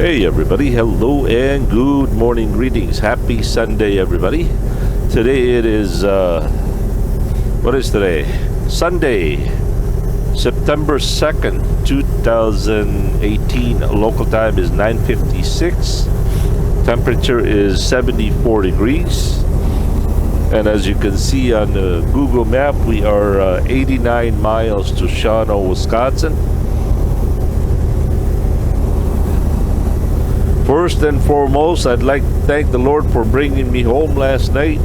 Hey everybody, hello and good morning, greetings. Happy Sunday everybody. Today it is, what is today? Sunday, September 2nd, 2018. Local time is 9:56. Temperature is 74 degrees. And as you can see on the Google map, we are 89 miles to Shawano, Wisconsin. First and foremost, I'd like to thank the Lord for bringing me home last night.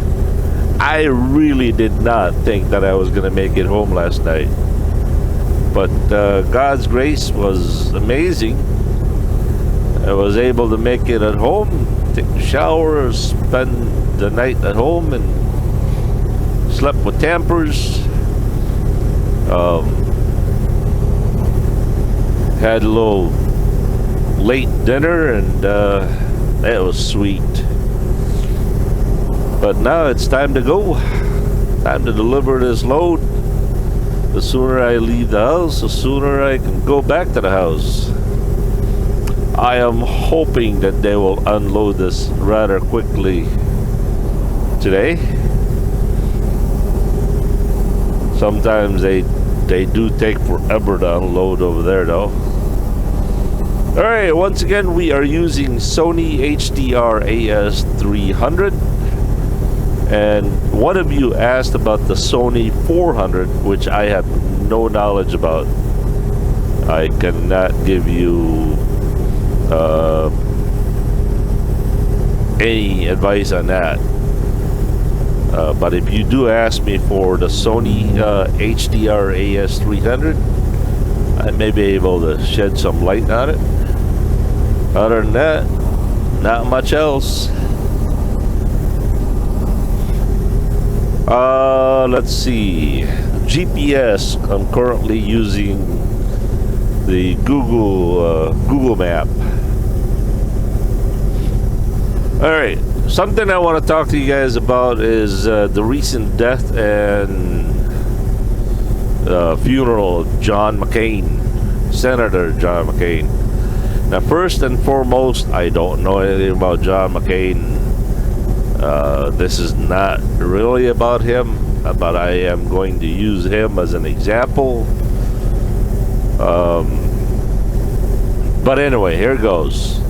I really did not think that I was going to make it home last night. But God's grace was amazing. I was able to make it at home, take a shower, spend the night at home, and slept with Tampers. Had a little late dinner, and it was sweet. But now it's time to go. Time to deliver this load. The sooner I leave the house, the sooner I can go back to the house. I am hoping that they will unload this rather quickly today. Sometimes they do take forever to unload over there though. Alright, once again we are using Sony HDR AS300, and one of you asked about the Sony 400, which I have no knowledge about. I cannot give you any advice on that. But if you do ask me for the Sony HDR AS300, I may be able to shed some light on it. Other than that, not much else. Let's see. GPS. I'm currently using the Google map. All right. Something I want to talk to you guys about is the recent death and funeral of John McCain, Senator John McCain. Now, first and foremost, I don't know anything about John McCain. This is not really about him, but I am going to use him as an example. But anyway, here goes.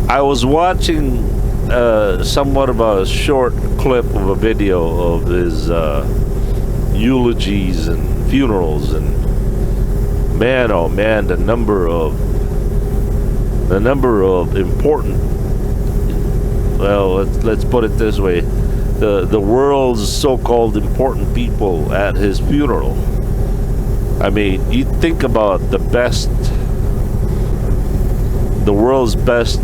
I was watching somewhat of a short clip of a video of his eulogies and funerals, and man, oh man, the number of important, well, let's put it this way, the world's so-called important people at his funeral. I mean, you think about the world's best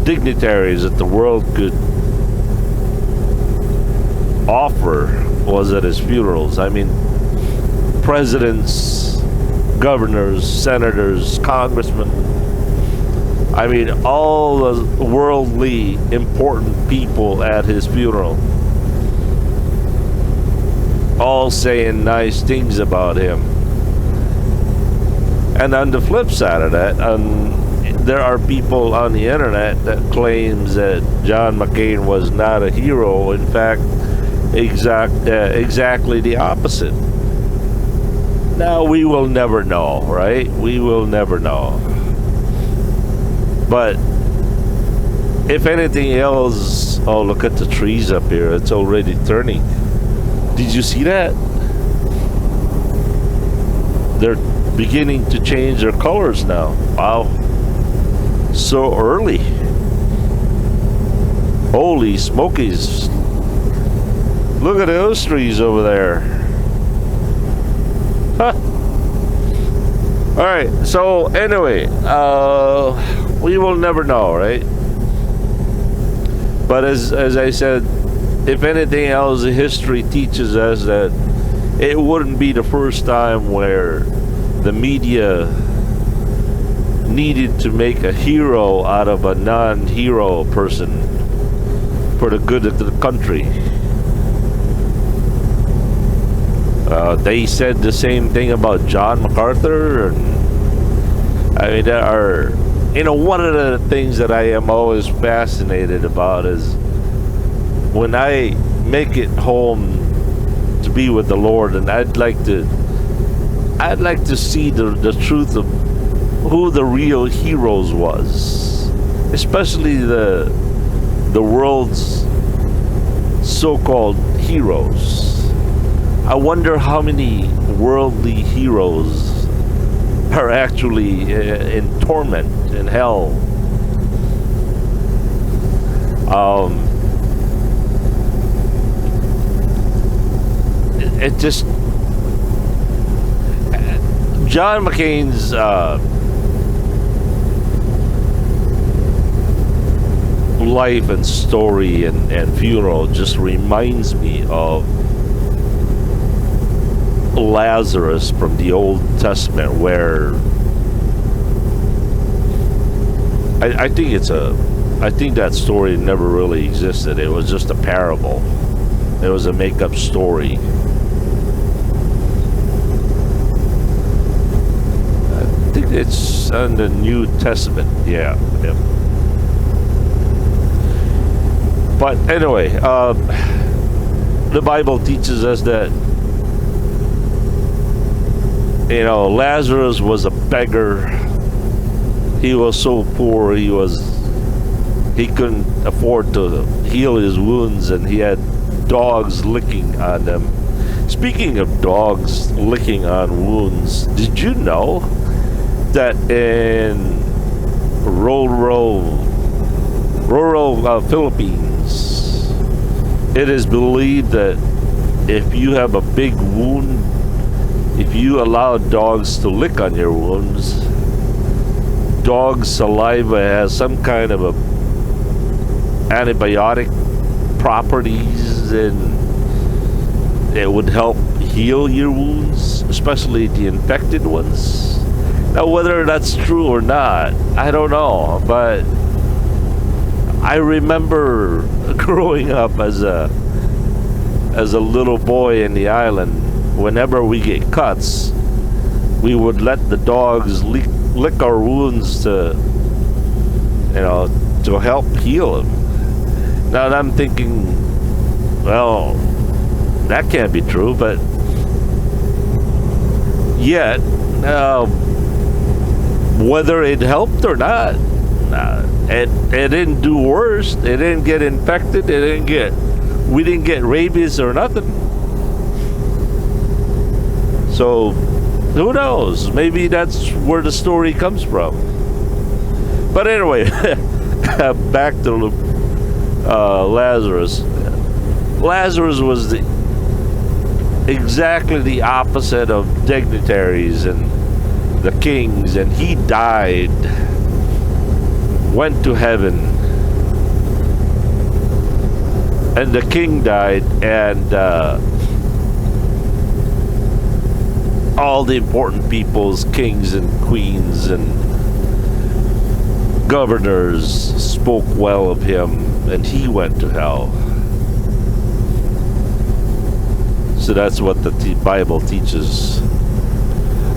dignitaries that the world could offer was at his funerals. I mean, presidents, governors, senators, congressmen. I mean, all the worldly important people at his funeral, all saying nice things about him. And on the flip side of that, there are people on the internet that claims that John McCain was not a hero. In fact, exactly the opposite. Now, we will never know, right? We will never know. But if anything else, oh, look at the trees up here. It's already turning. Did you see that? They're beginning to change their colors now. Wow. So early. Holy smokies. Look at those trees over there. Huh. Alright, so anyway, we will never know, right? But as I said, if anything else, history teaches us that it wouldn't be the first time where the media needed to make a hero out of a non-hero person for the good of the country. They said the same thing about John MacArthur. And, I mean, there are, one of the things that I am always fascinated about is when I make it home to be with the Lord, and I'd like to see the truth of who the real heroes was, especially the world's so-called heroes. I wonder how many worldly heroes are actually in torment in hell. It just, John McCain's life and story and funeral just reminds me of Lazarus from the Old Testament, where I think that story never really existed. It was just a parable. It was a make-up story. I think it's in the New Testament. Yeah. But anyway, the Bible teaches us that, Lazarus was a beggar. He was so poor, he couldn't afford to heal his wounds, and he had dogs licking on them. Speaking of dogs licking on wounds, did you know that in rural Philippines, it is believed that if you have a big wound, if you allow dogs to lick on your wounds, dog saliva has some kind of a antibiotic properties, and it would help heal your wounds, especially the infected ones. Now, whether that's true or not, I don't know, but I remember growing up as a little boy in the island. Whenever we get cuts, we would let the dogs lick our wounds to help heal them. Now I'm thinking, well, that can't be true, but yet, whether it helped or not, it didn't do worse. It didn't get infected. We didn't get rabies or nothing. So, who knows? Maybe that's where the story comes from. But anyway, back to Lazarus. Lazarus was exactly the opposite of dignitaries and the kings, and he died, went to heaven, and the king died, and all the important peoples, kings and queens and governors, spoke well of him, and he went to hell. So that's what the Bible teaches.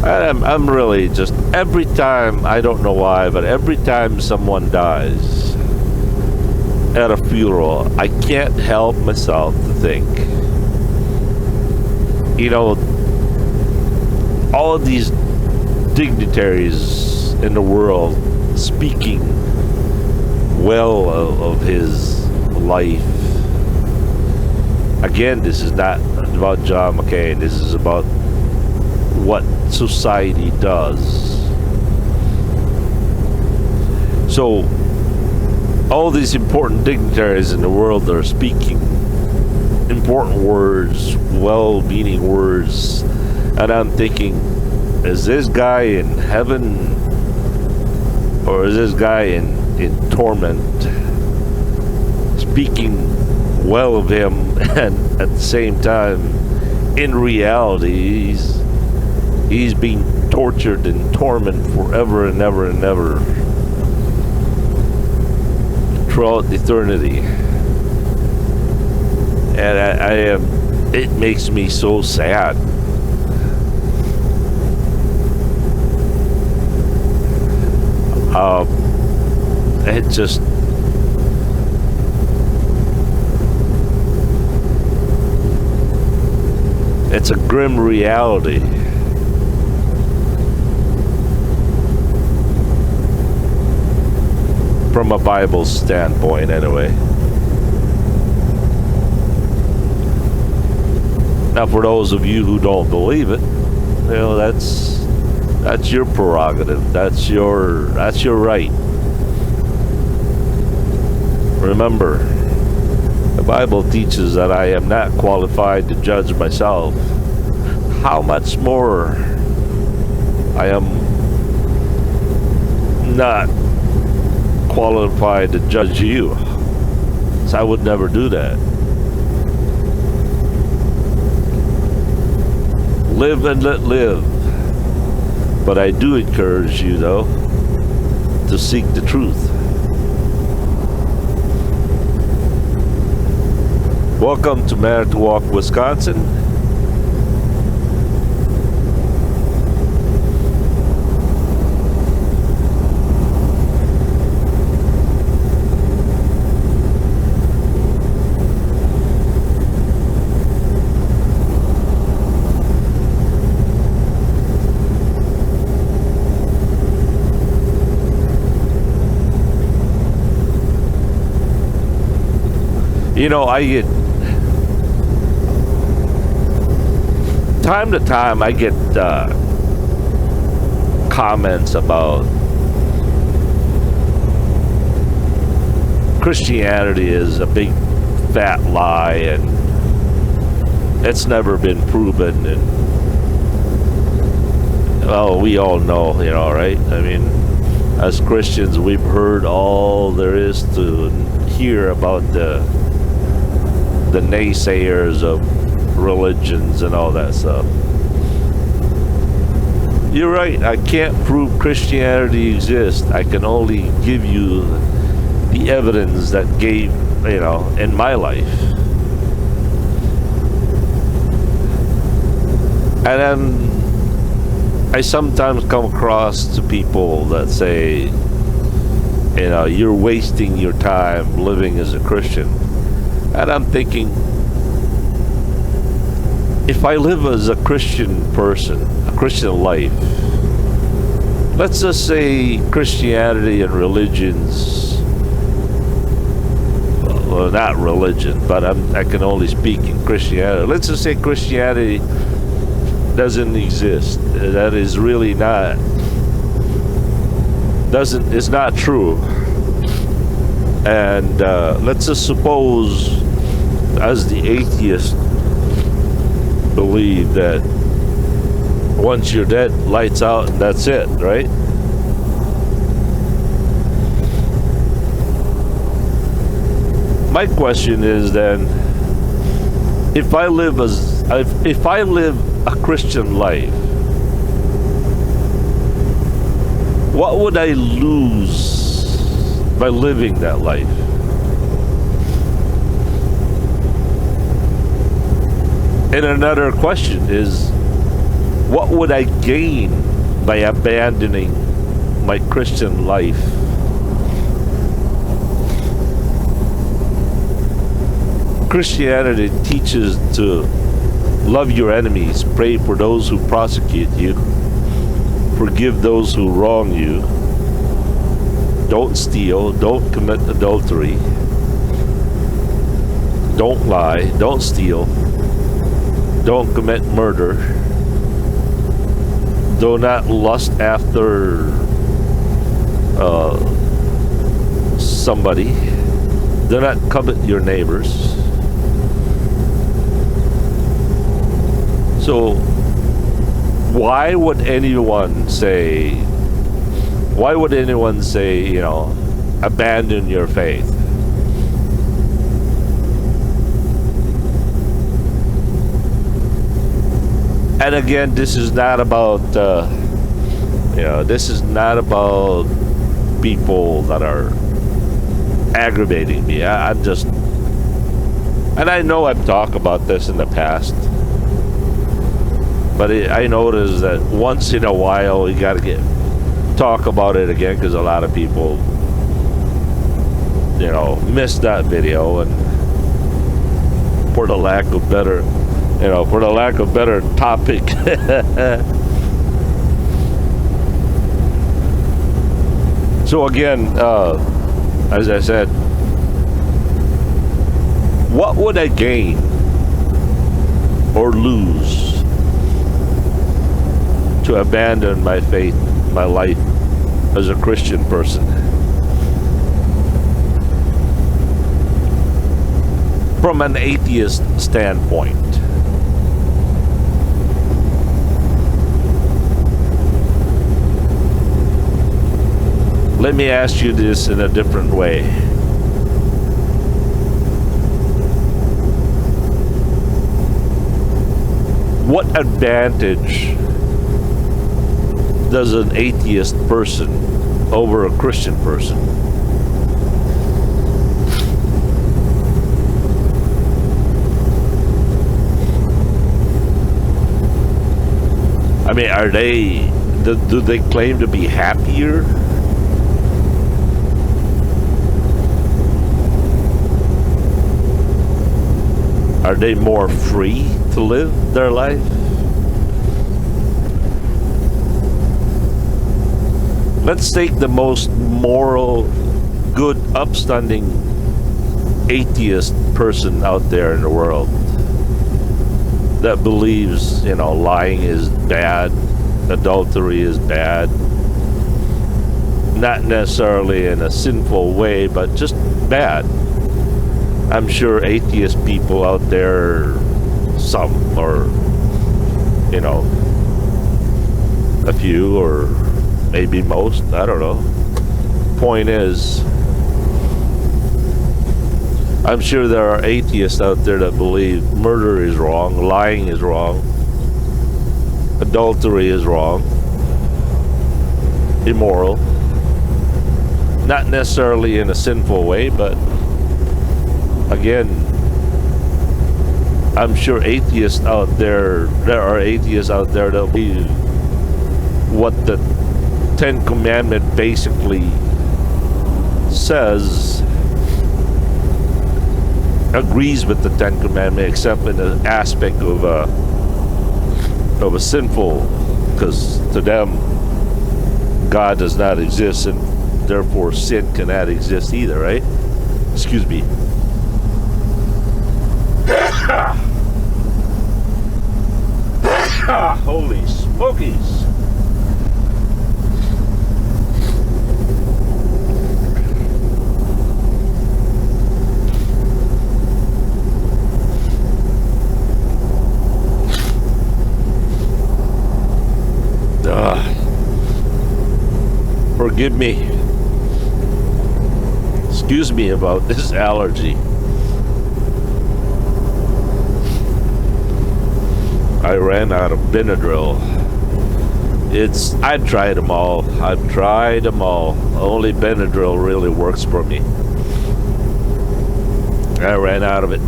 I'm really just, every time, I don't know why, but every time someone dies at a funeral, I can't help myself to think, all of these dignitaries in the world speaking well of his life. Again, this is not about John McCain. This is about what society does. So, all these important dignitaries in the world are speaking important words, well-meaning words, and I'm thinking, is this guy in heaven, or is this guy in torment, speaking well of him, and at the same time, in reality, he's being tortured and tormented forever and ever and ever, throughout eternity. And I am it makes me so sad. It just, it's a grim reality. From a Bible standpoint, anyway. Now, for those of you who don't believe it, you know, that's your prerogative. That's your right. Remember, the Bible teaches that I am not qualified to judge myself. How much more I am not qualified to judge you. So I would never do that. Live and let live. But I do encourage you, though, to seek the truth. Welcome to Manitowoc, Wisconsin. You know, time to time I get comments about Christianity is a big fat lie and it's never been proven, and well, we all know, you know, right? I mean, as Christians, we've heard all there is to hear about the naysayers of religions and all that stuff. You're right, I can't prove Christianity exists. I can only give you the evidence that gave, you know, in my life. And then I sometimes come across to people that say, you know, you're wasting your time living as a Christian. And I'm thinking, if I live as a Christian person, a Christian life, let's just say Christianity and religions, well, not religion, but I can only speak in Christianity. Let's just say Christianity doesn't exist. That is really not, it's not true. And let's just suppose, as the atheist, believe that once you're dead, lights out, and that's it, right? My question is then, if I live a Christian life, what would I lose by living that life? And another question is, what would I gain by abandoning my Christian life? Christianity teaches to love your enemies, pray for those who persecute you, forgive those who wrong you, don't steal, don't commit adultery, don't lie, don't steal, don't commit murder, do not lust after somebody, do not covet your neighbors. So why would anyone say, you know, abandon your faith? And again, this is not about, this is not about people that are aggravating me. I'm just And I know I've talked about this in the past, but I notice that once in a while you got to talk about it again, because a lot of people, missed that video, and for the lack of better topic. So again, as I said, what would I gain or lose to abandon my faith, my life as a Christian person? From an atheist standpoint. Let me ask you this in a different way. What advantage does an atheist person over a Christian person? I mean, do they claim to be happier? Are they more free to live their life? Let's take the most moral, good, upstanding atheist person out there in the world that believes, lying is bad, adultery is bad, not necessarily in a sinful way, but just bad. I'm sure atheist people out there, some, or, a few, or maybe most, I don't know. Point is, I'm sure there are atheists out there that believe murder is wrong, lying is wrong, adultery is wrong, immoral. Not necessarily in a sinful way, but again, I'm sure there are atheists out there that believe what the Ten Commandment basically says, agrees with the Ten Commandment, except in the aspect of a sinful, because to them God does not exist, and therefore sin cannot exist either, right? Excuse me. Holy smokies. Forgive me. Excuse me about this allergy. I ran out of Benadryl. I've tried them all. Only Benadryl really works for me. I ran out of it.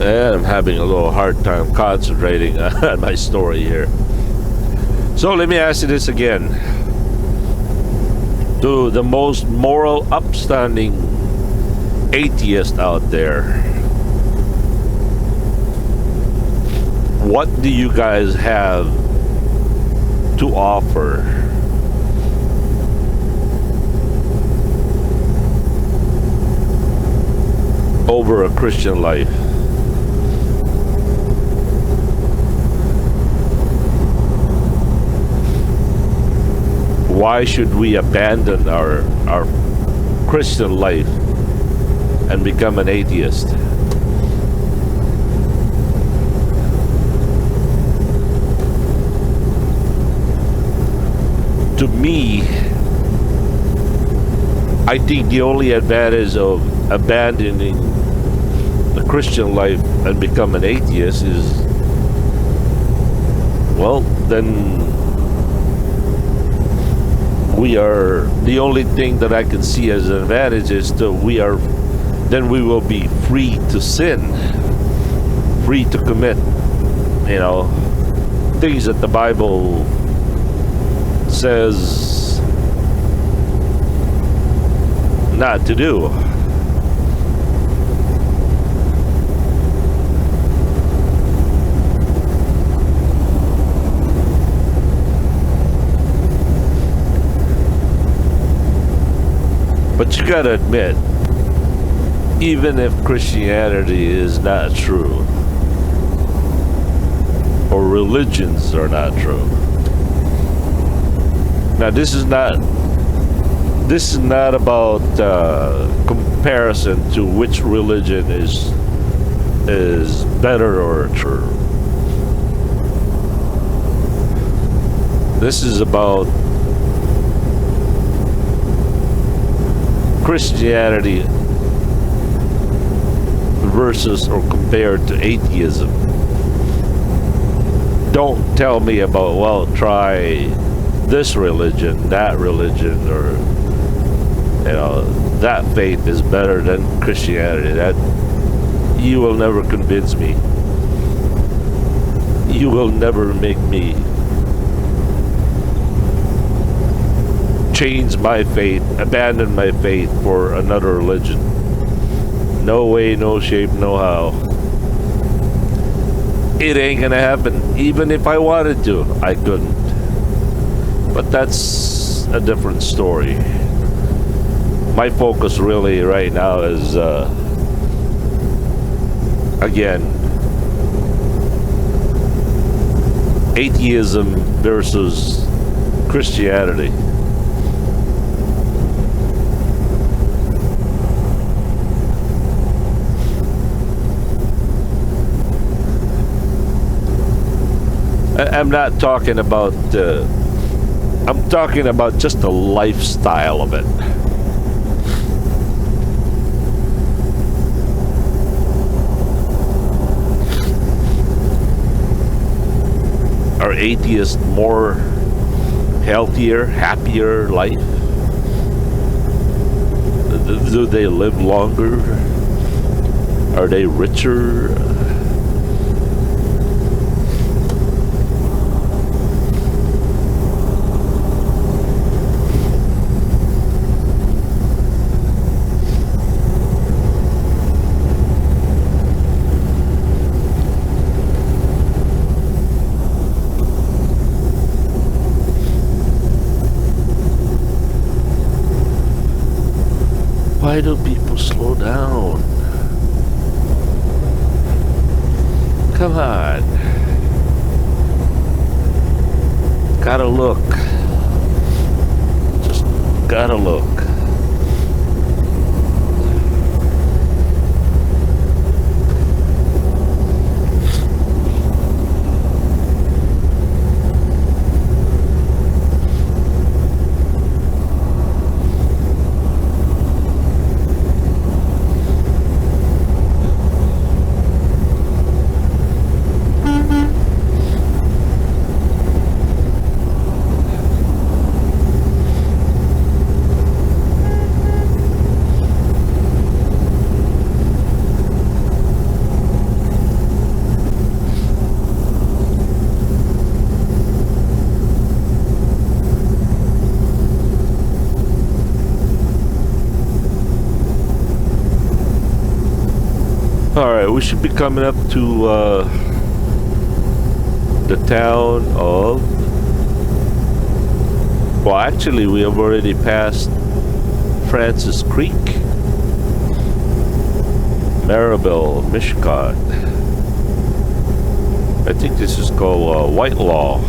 And I'm having a little hard time concentrating on my story here. So let me ask you this again. To the most moral, upstanding atheist out there, what do you guys have to offer over a Christian life? Why should we abandon our Christian life and become an atheist? To me, I think the only advantage of abandoning the Christian life and become an atheist is well, then we are, the only thing that I can see as an advantage is that then we will be free to sin, free to commit, things that the Bible says not to do. But you gotta admit, even if Christianity is not true, or religions are not true. Now this is not about comparison to which religion is better or true. This is about Christianity versus or compared to atheism. Don't tell me about, well, try this religion, that religion, or that faith is better than Christianity. That you will never convince me. You will never make me change my faith, abandon my faith for another religion. No way, no shape, no how. It ain't gonna happen. Even if I wanted to, I couldn't. But that's a different story. My focus really right now is, again, atheism versus Christianity. I'm not talking about, I'm talking about just the lifestyle of it. Are atheists more healthier, happier life? Do they live longer? Are they richer? Why do people slow down? Come on. Gotta look. Just gotta look. Alright, we should be coming up to the town of, well, actually we have already passed Francis Creek, Maribel, Michigan. I think this is called Whitelaw.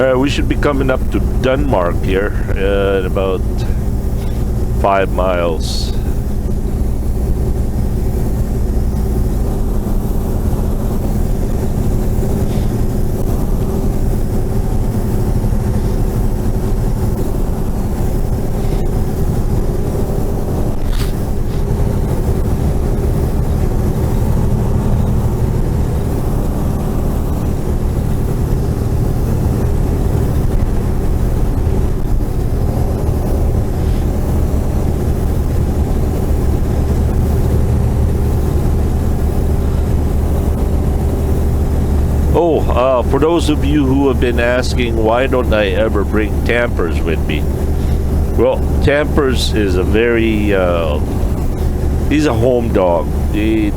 We should be coming up to Denmark here in about 5 miles. For those of you who have been asking, why don't I ever bring Tampers with me? Well, Tampers is a very, he's a home dog. He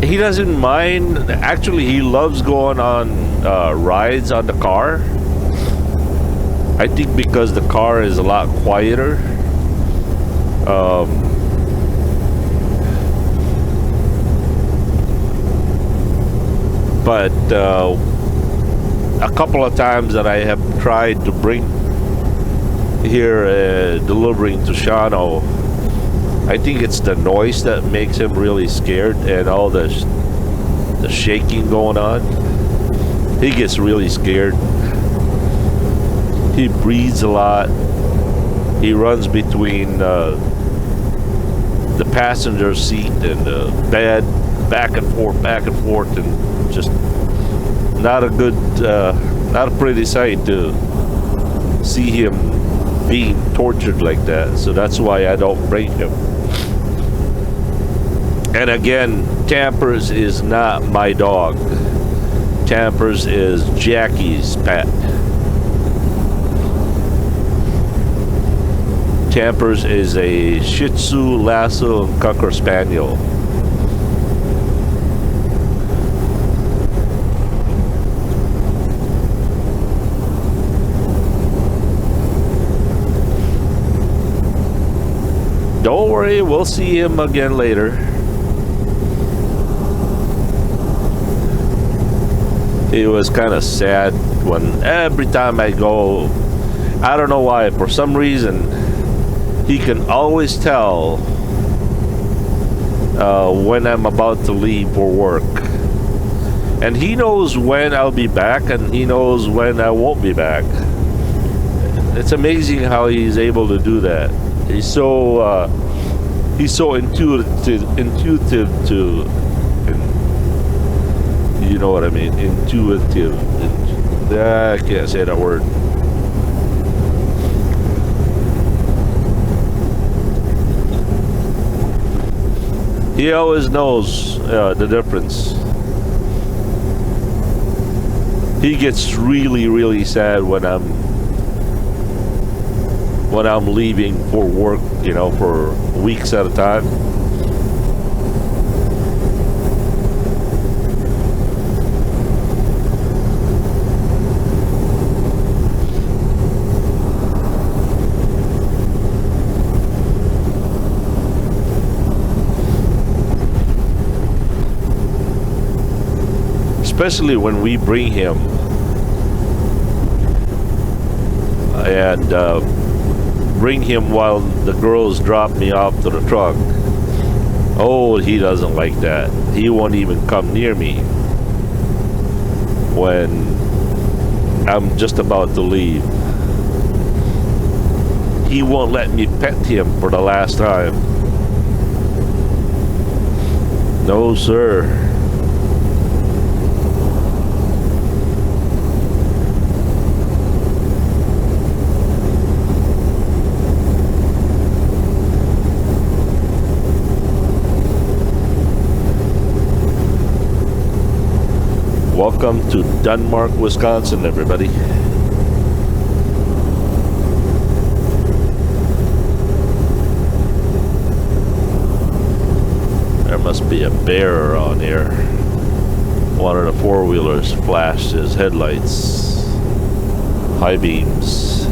doesn't mind. Actually, he loves going on rides on the car. I think because the car is a lot quieter. But a couple of times that I have tried to bring here, delivering to Shawano, I think it's the noise that makes him really scared, and all the shaking going on. He gets really scared. He breathes a lot. He runs between the passenger seat and the bed, back and forth, and just not a good, not a pretty sight to see him being tortured like that. So that's why I don't bring him. And again, Tampers is not my dog. Tampers is Jackie's pet. Tampers is a Shih Tzu, Lasso, and Cocker Spaniel. Don't worry, we'll see him again later. It was kind of sad when every time I go, I don't know why, for some reason, he can always tell when I'm about to leave for work. And he knows when I'll be back, and he knows when I won't be back. It's amazing how he's able to do that. He's so intuitive to, you know what I mean, intuitive. I can't say that word. He always knows the difference. He gets really, really sad when I'm leaving for work, you know, for weeks at a time. Especially when we bring him and bring him while the girls drop me off to the truck. Oh, he doesn't like that. He won't even come near me when I'm just about to leave. He won't let me pet him for the last time. No, sir. Welcome to Denmark, Wisconsin, everybody. There must be a bear around here. One of the four-wheelers flashed his headlights. High beams.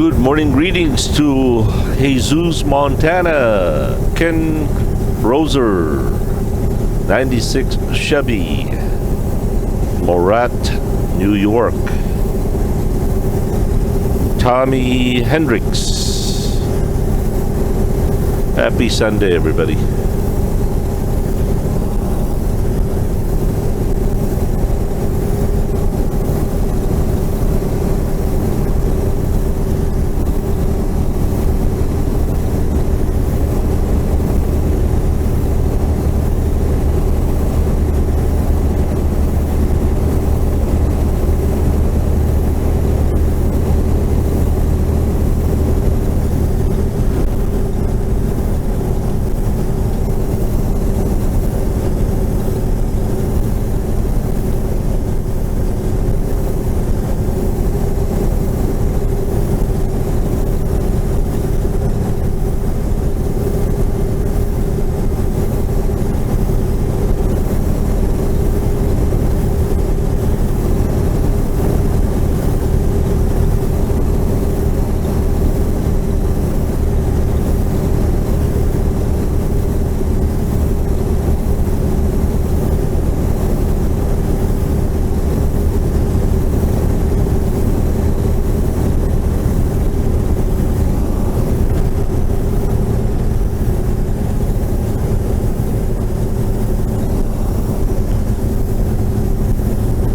Good morning, greetings to Jesus, Montana, Ken Roser, 96 Chevy, Morat, New York, Tommy Hendricks. Happy Sunday, everybody.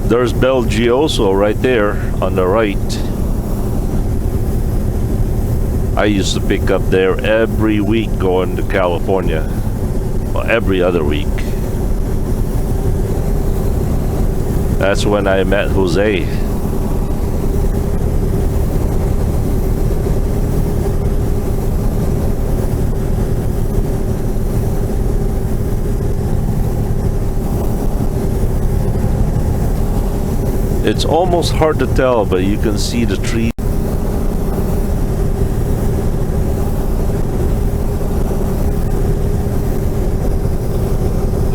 There's Belgioso right there on the right. I used to pick up there every week going to California. Well, every other week. That's when I met Jose. It's almost hard to tell, but you can see the tree.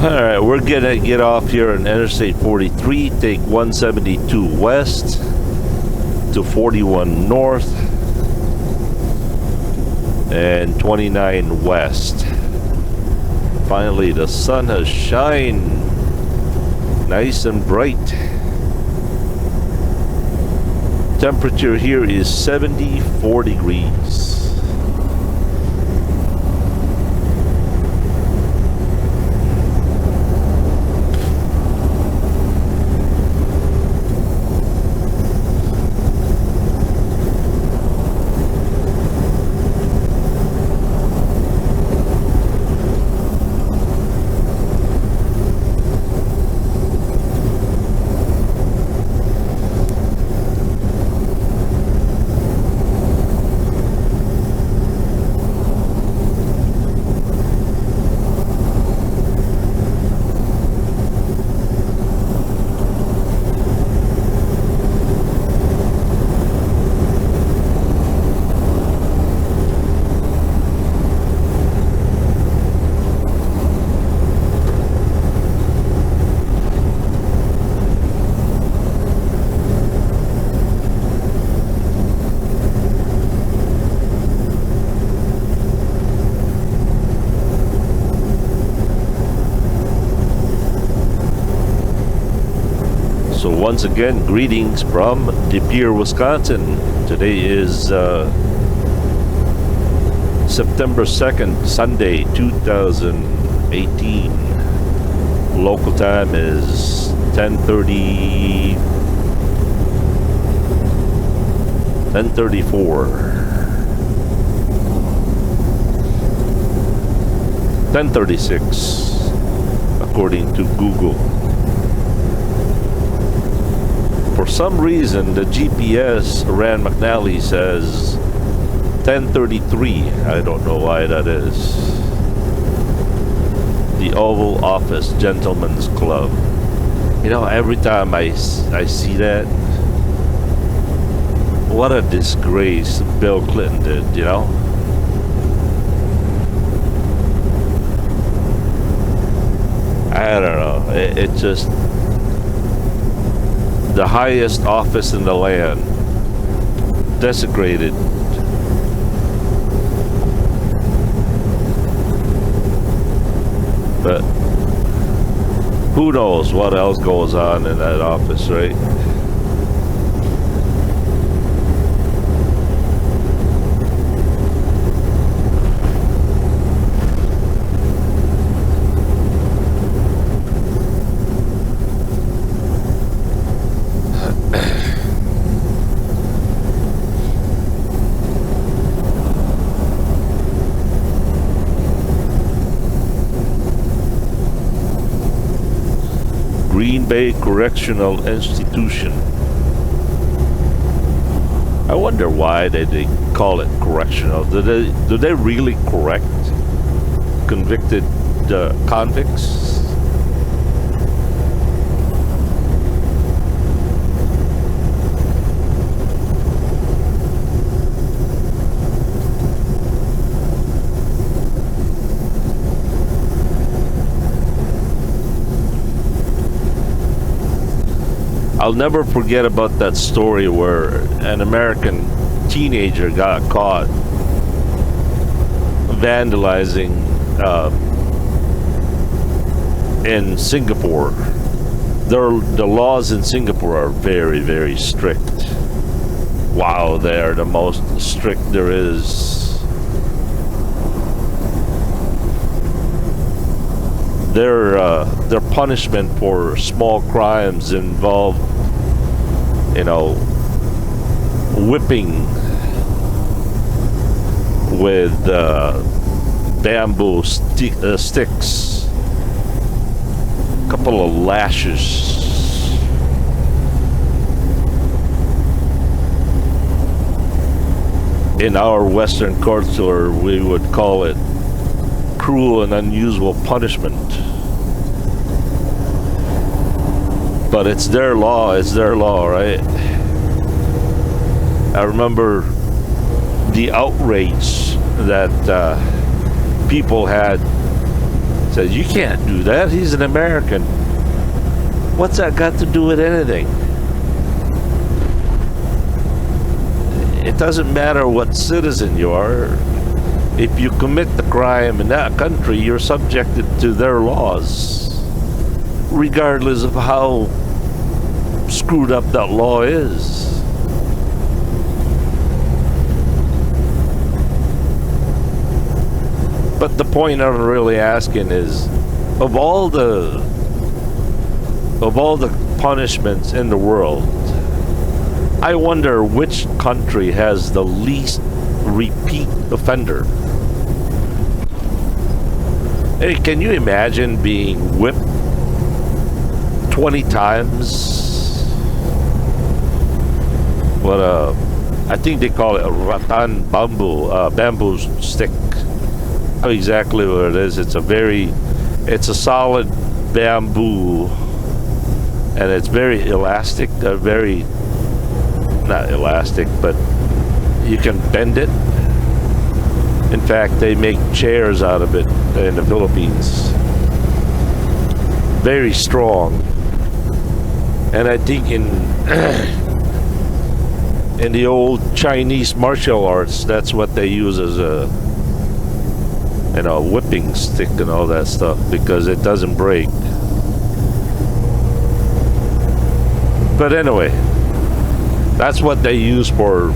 Alright, we're gonna get off here on Interstate 43, take 172 west to 41 north and 29 west. Finally, the sun has shined nice and bright. Temperature here is 74 degrees. So once again, greetings from De Pere, Wisconsin. Today is September 2nd, Sunday, 2018. Local time is 10:34. 10:36, according to Google. For some reason, the GPS Rand McNally says 10:33. I don't know why that is. The Oval Office Gentlemen's Club. You know, every time I see that, what a disgrace Bill Clinton did, you know? I don't know. It just... the highest office in the land desecrated but who knows what else goes on in that office, right? Green Bay Correctional Institution. I wonder why they call it correctional. Do they really correct convicted convicts? I'll never forget about that story where an American teenager got caught vandalizing in Singapore. The laws in Singapore are very, very strict. Wow, they're the most strict there is. Their punishment for small crimes involve, whipping with bamboo sticks, a couple of lashes. In our Western culture, we would call it cruel and unusual punishment. But it's their law, right? I remember the outrage that people had. Said, you can't do that, he's an American. What's that got to do with anything? It doesn't matter what citizen you are. If you commit the crime in that country, you're subjected to their laws, regardless of how screwed up that law is. But the point I'm really asking is, of all the punishments in the world, I wonder which country has the least repeat offender. Hey, can you imagine being whipped 20 times? I think they call it a rattan bamboo stick. I know exactly what it is. It's a solid bamboo, and it's very elastic. Not elastic, but you can bend it. In fact, they make chairs out of it in the Philippines. Very strong. And I think in the old Chinese martial arts, that's what they use as a whipping stick and all that stuff, because it doesn't break. But anyway, that's what they use for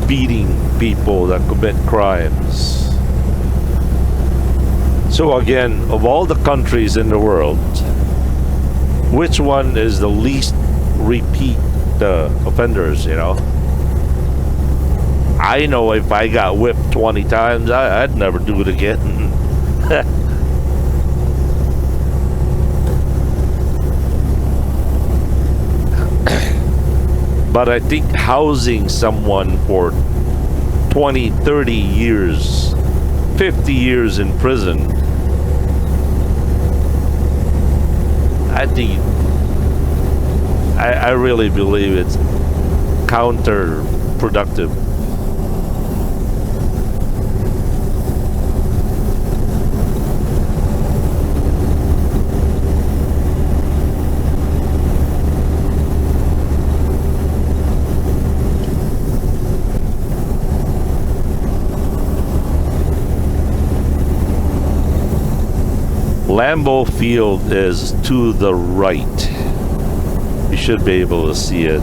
beating people that commit crimes. So again, of all the countries in the world, which one is the least repeat offenders, I know if I got whipped 20 times, I'd never do it again. But I think housing someone for 20, 30 years, 50 years in prison, I really believe it's counterproductive. Lambeau Field is to the right. You should be able to see it.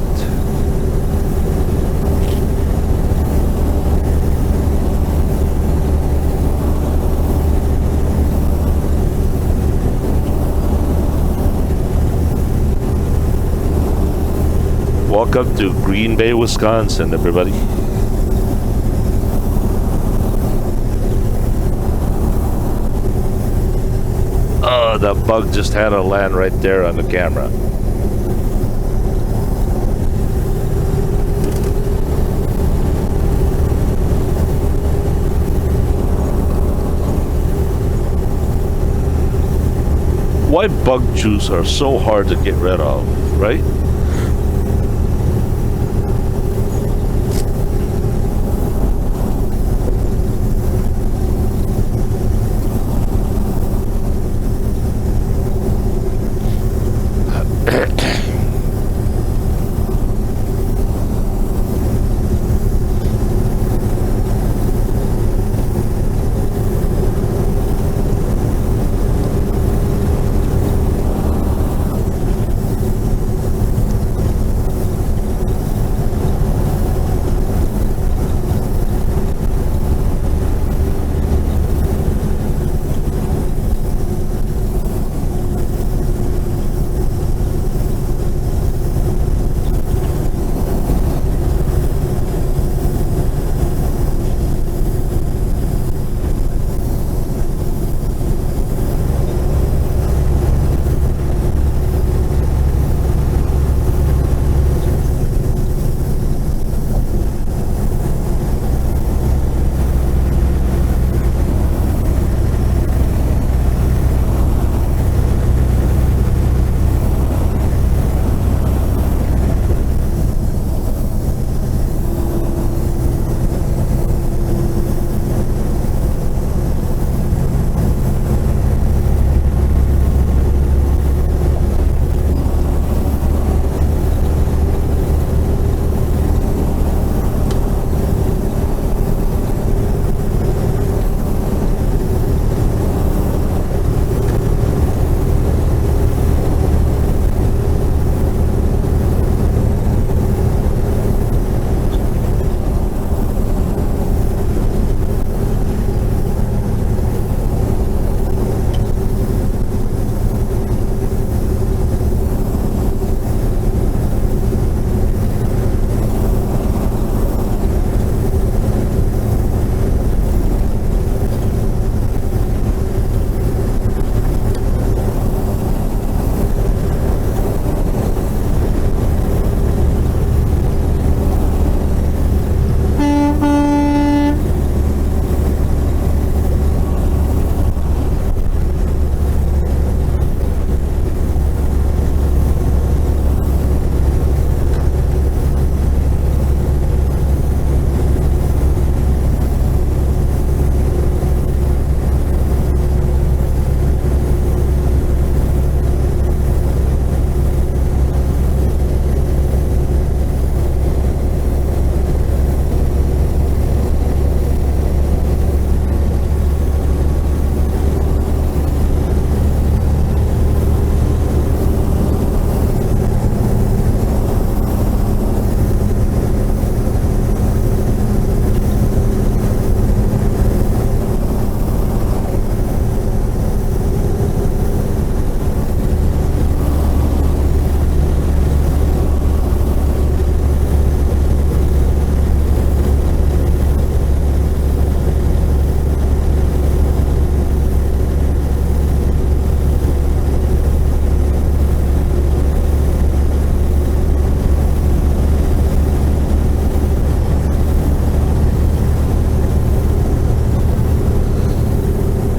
Welcome to Green Bay, Wisconsin, everybody. Oh, the bug just had to land right there on the camera. Why bug juice are so hard to get rid of, right?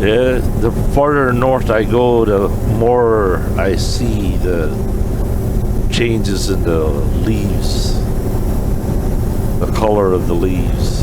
Yeah, the farther north I go, the more I see the changes in the leaves, the color of the leaves.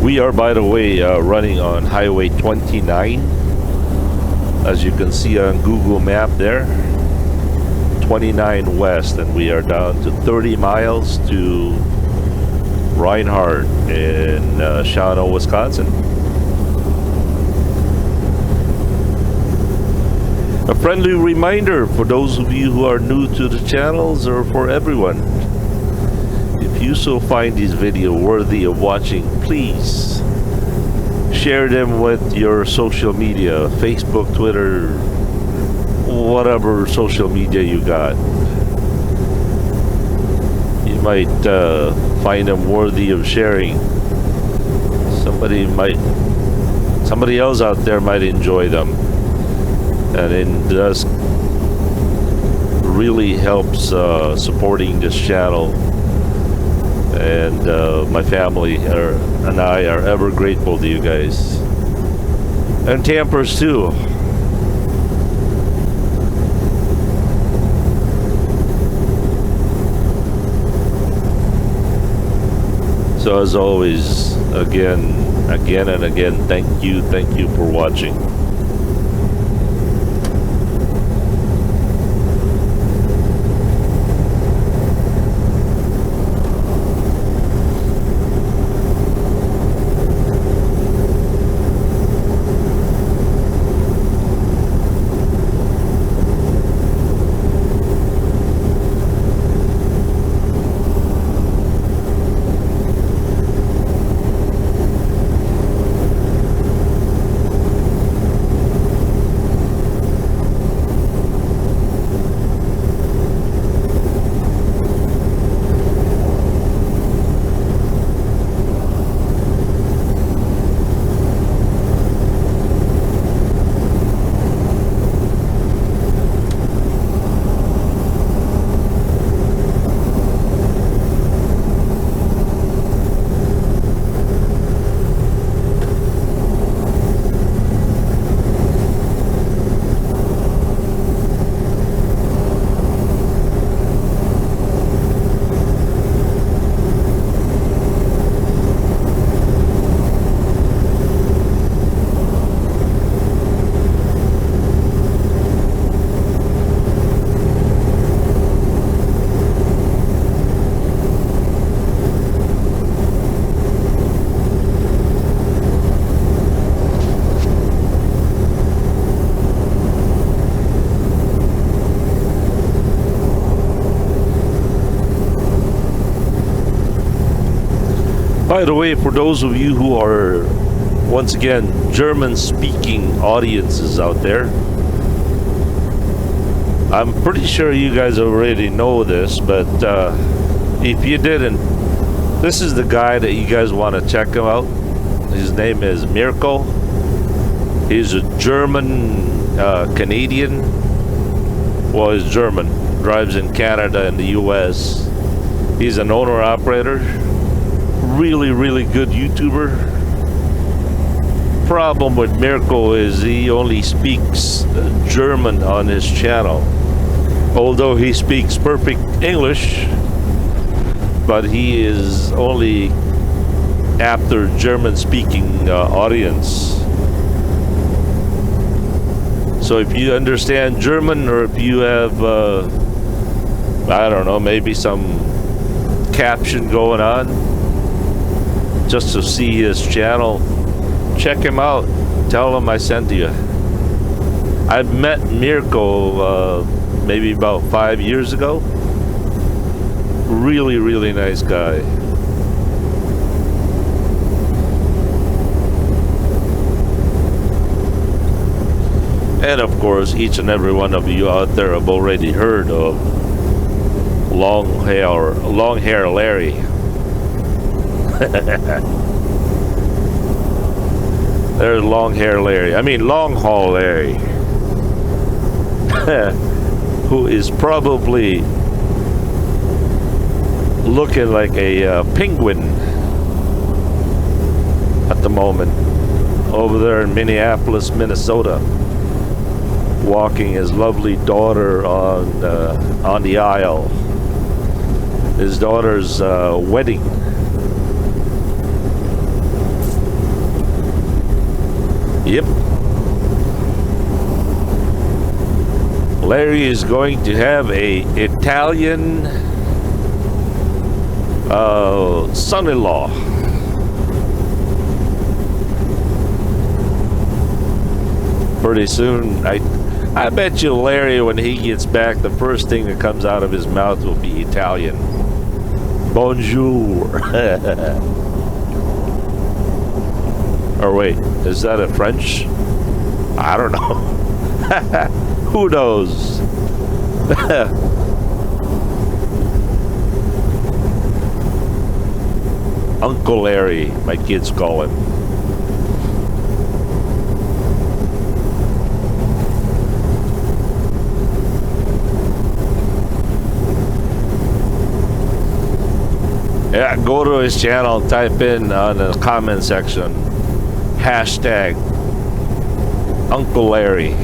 We are, by the way, running on Highway 29, as you can see on Google Map there, 29 West, and we are down to 30 miles to Reinhardt in Shawano, Wisconsin. A friendly reminder for those of you who are new to the channels, or for everyone, if you so find this video worthy of watching, please share them with your social media, Facebook, Twitter, whatever social media you got. You might find them worthy of sharing. Somebody else out there might enjoy them, and it does really helps supporting this channel. And my family and I are ever grateful to you guys, and Tampers too. So as always, again and again, thank you for watching. By the way, for those of you who are, once again, German-speaking audiences out there, I'm pretty sure you guys already know this, but if you didn't, this is the guy that you guys want to check him out. His name is Mirko. He's a German Canadian. Well, he's German, drives in Canada and the US. He's an owner-operator. Really good YouTuber. Problem with Mirko is he only speaks German on his channel, although he speaks perfect English, but he is only after German speaking audience. So if you understand German, or if you have I don't know, maybe some caption going on, just to see his channel, check him out. Tell him I sent you. I've met Mirko maybe about 5 years ago. Really nice guy. And of course, each and every one of you out there have already heard of Long Hair Larry. There's Long Hair Larry. I mean Long Haul Larry. Who is probably looking like a penguin at the moment over there in Minneapolis, Minnesota, walking his lovely daughter on the aisle. His daughter's wedding. Yep. Larry is going to have a Italian son-in-law. Pretty soon, I bet you Larry, when he gets back, the first thing that comes out of his mouth will be Italian. Bonjour. Or wait, is that a French? I don't know. Who knows? Uncle Larry, my kids call him. Yeah, go to his channel, type in on the comment section, hashtag Uncle Larry.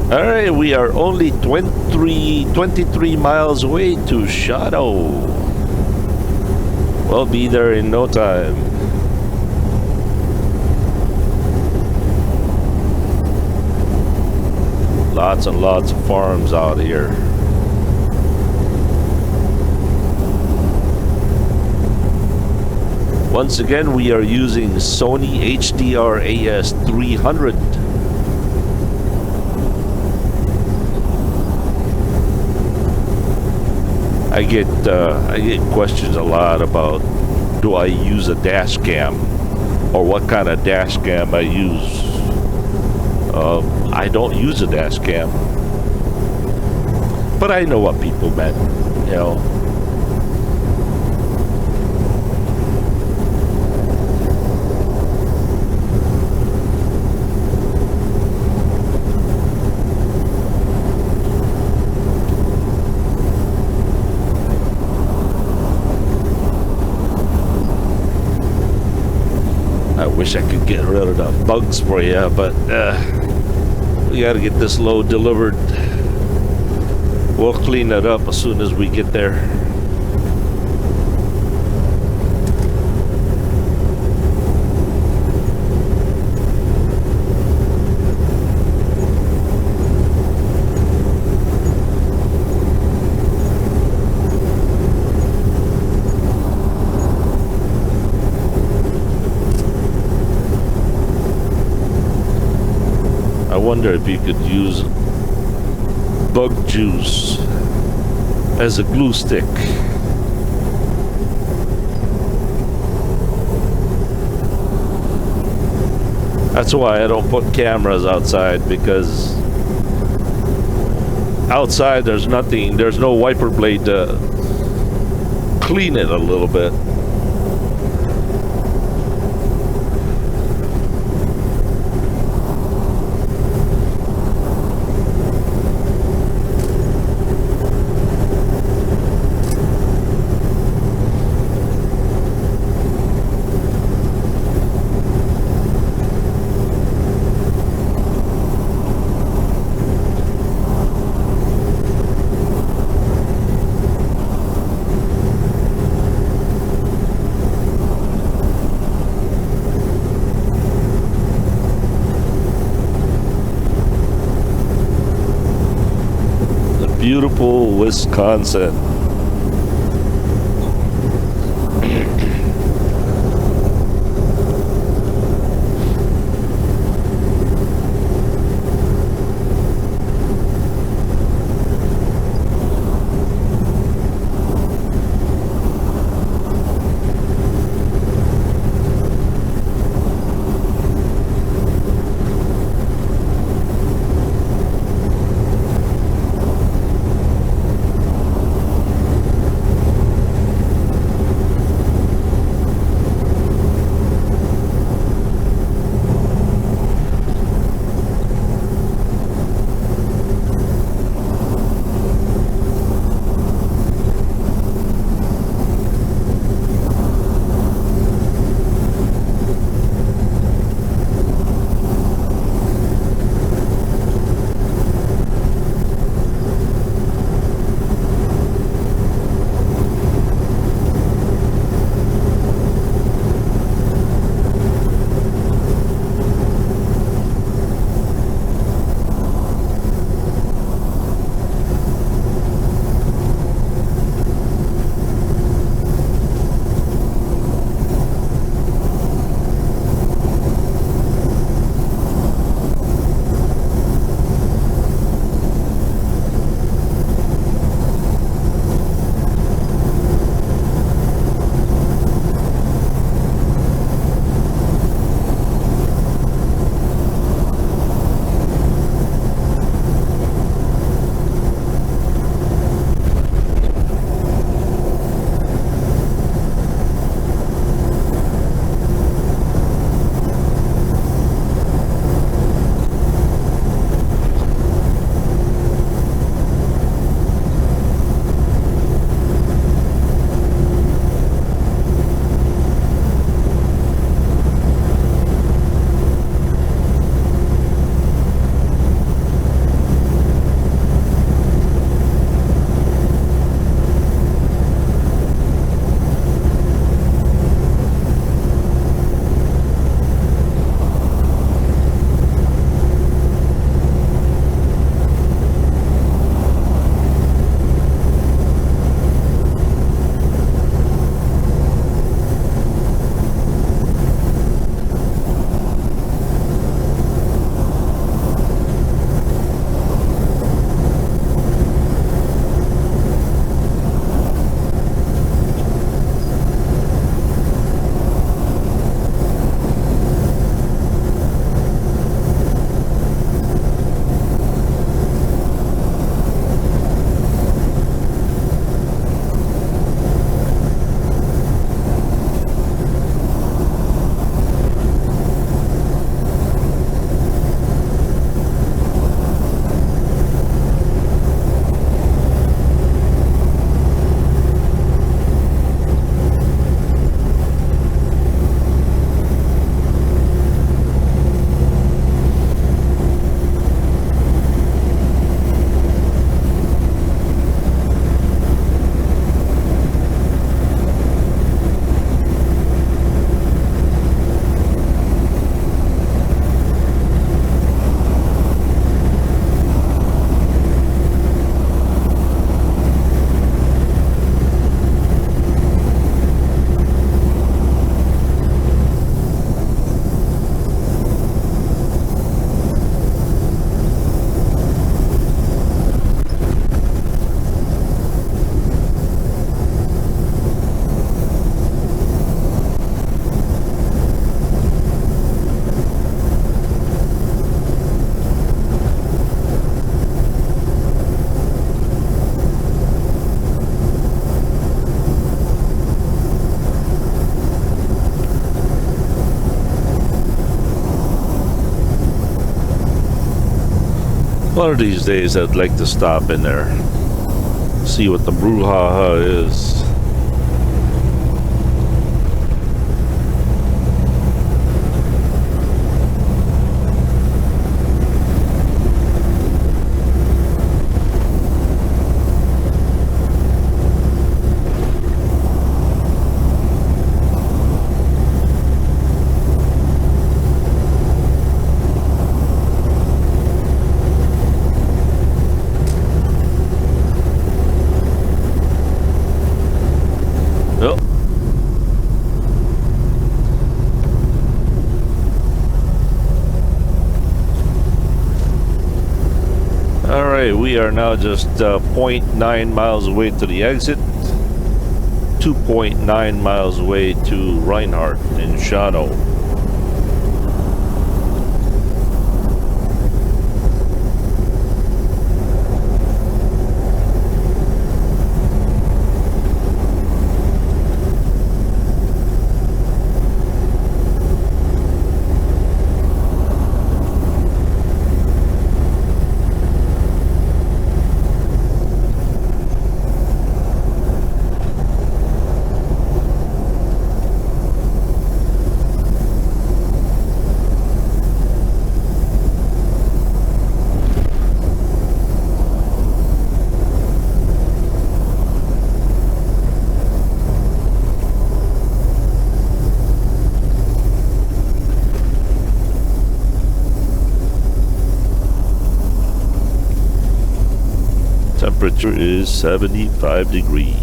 Alright, we are only 23 miles away to Shawano. We'll be there in no time. Lots and lots of farms out here. Once again, we are using Sony HDR AS300. I get questions a lot about, do I use a dash cam, or what kind of dash cam I use. I don't use a dash cam, but I know what people meant, you know. I wish I could get rid of the bugs for you, but we gotta get this load delivered. We'll clean it up as soon as we get there. I wonder if you could use bug juice as a glue stick. That's why I don't put cameras outside, because outside there's nothing, there's no wiper blade to clean it a little bit. Beautiful Wisconsin. One of these days I'd like to stop in there, see what the brouhaha is. We are now just 0.9 miles away to the exit, 2.9 miles away to Reinhardt in Shawano. Temperature is 75 degrees.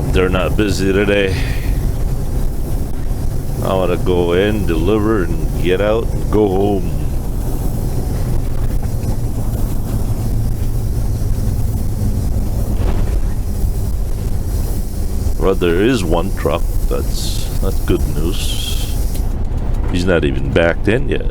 hope they're not busy today. I want to go in, deliver, and get out and go home. Well, there is one truck. That's good news. He's not even backed in yet.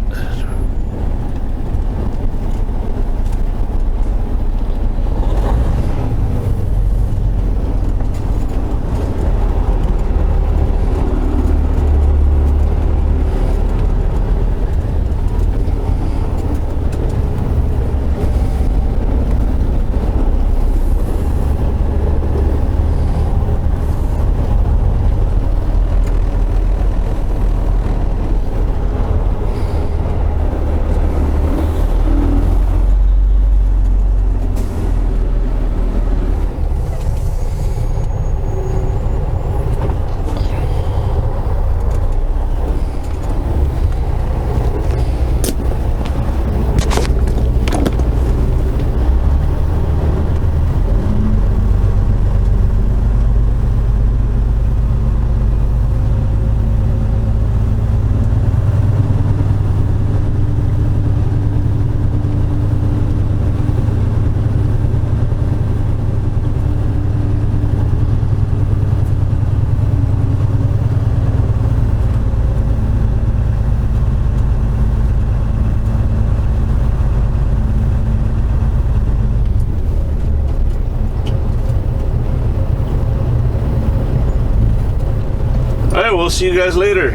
Alright, we'll see you guys later.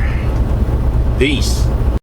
Peace.